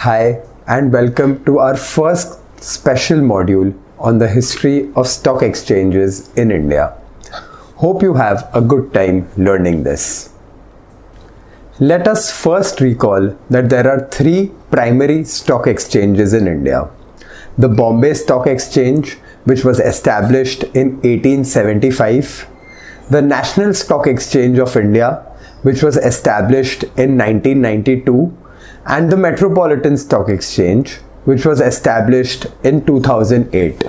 Hi, and welcome to our first special module on the history of stock exchanges in India. Hope you have a good time learning this. Let us first recall that there are three primary stock exchanges in India. The Bombay Stock Exchange, which was established in 1875, the National Stock Exchange of India, which was established in 1992, and the Metropolitan Stock Exchange, which was established in 2008.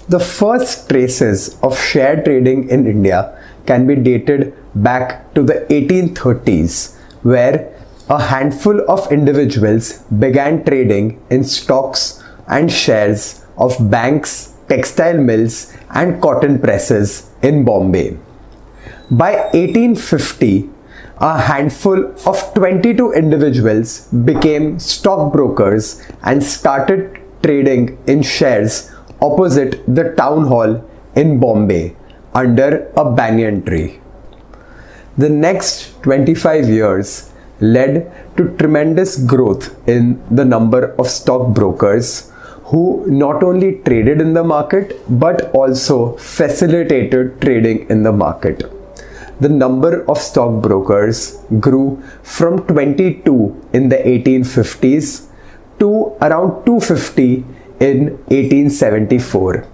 The first traces of share trading in India can be dated back to the 1830s, where a handful of individuals began trading in stocks and shares of banks, textile mills, and cotton presses in Bombay. By 1850, a handful of 22 individuals became stockbrokers and started trading in shares opposite the town hall in Bombay under a banyan tree. The next 25 years led to tremendous growth in the number of stockbrokers who not only traded in the market but also facilitated trading in the market. The number of stockbrokers grew from 22 in the 1850s to around 250 in 1874.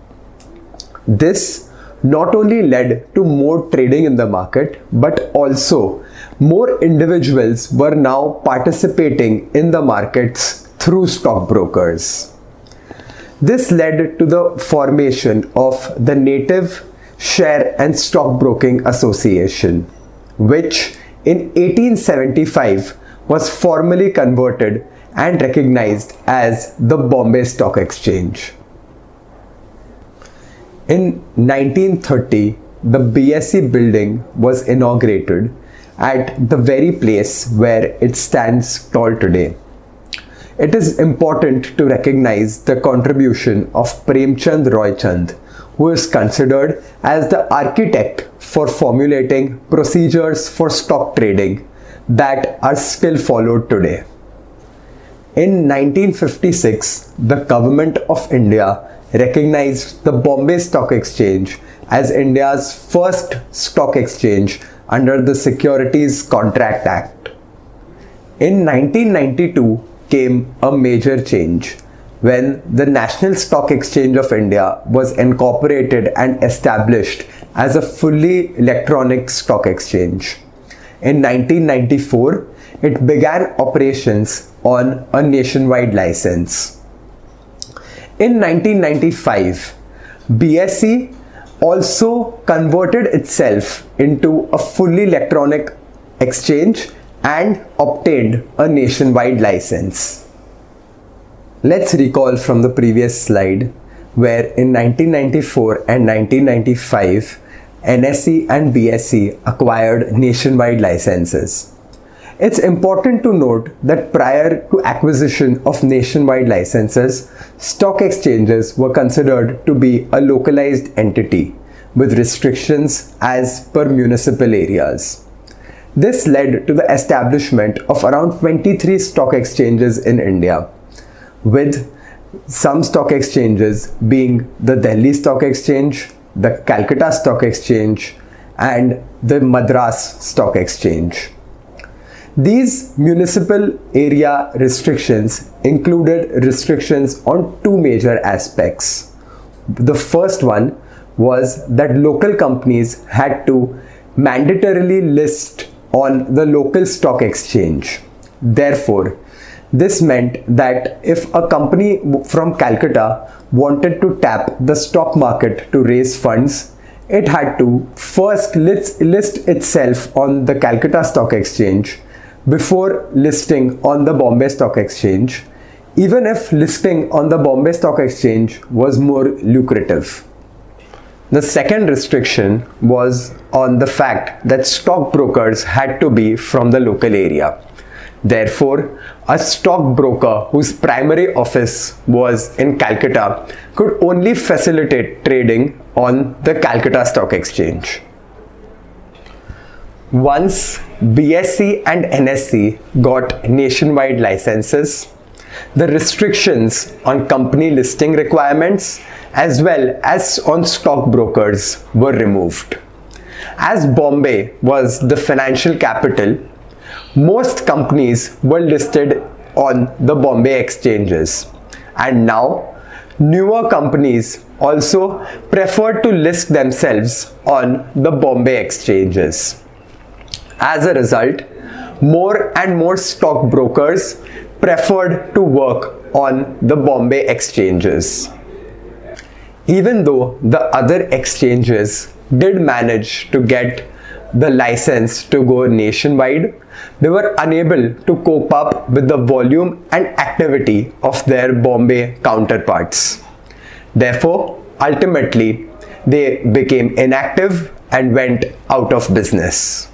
This not only led to more trading in the market, but also more individuals were now participating in the markets through stockbrokers. This led to the formation of the Native Share and Stockbroking Association, which in 1875 was formally converted and recognized as the Bombay Stock Exchange. In 1930, the BSE building was inaugurated at the very place where it stands tall today. It is important to recognize the contribution of Premchand Roychand, who is considered as the architect for formulating procedures for stock trading that are still followed today. In 1956, the Government of India recognized the Bombay Stock Exchange as India's first stock exchange under the Securities Contract Act. In 1992 came a major change when the National Stock Exchange of India was incorporated and established as a fully electronic stock exchange. In 1994, it began operations on a nationwide license. In 1995, BSE also converted itself into a fully electronic exchange and obtained a nationwide license. Let's recall from the previous slide where in 1994 and 1995, NSE and BSE acquired nationwide licenses. It's important to note that prior to acquisition of nationwide licenses, stock exchanges were considered to be a localized entity with restrictions as per municipal areas. This led to the establishment of around 23 stock exchanges in India, with some stock exchanges being the Delhi Stock Exchange, the Calcutta Stock Exchange, and the Madras Stock Exchange. These municipal area restrictions included restrictions on two major aspects. The first one was that local companies had to mandatorily list on the local stock exchange. Therefore, this meant that if a company from Calcutta wanted to tap the stock market to raise funds, it had to first list itself on the Calcutta Stock Exchange before listing on the Bombay Stock Exchange, even if listing on the Bombay Stock Exchange was more lucrative. The second restriction was on the fact that stockbrokers had to be from the local area. Therefore, a stockbroker whose primary office was in Calcutta could only facilitate trading on the Calcutta Stock Exchange. Once BSE and NSE got nationwide licenses, the restrictions on company listing requirements as well as on stockbrokers were removed. As Bombay was the financial capital, most companies were listed on the Bombay exchanges, and now newer companies also prefer to list themselves on the Bombay exchanges. As a result, more and more stockbrokers preferred to work on the Bombay exchanges. Even though the other exchanges did manage to get the license to go nationwide, they were unable to cope up with the volume and activity of their Bombay counterparts. Therefore, ultimately, they became inactive and went out of business.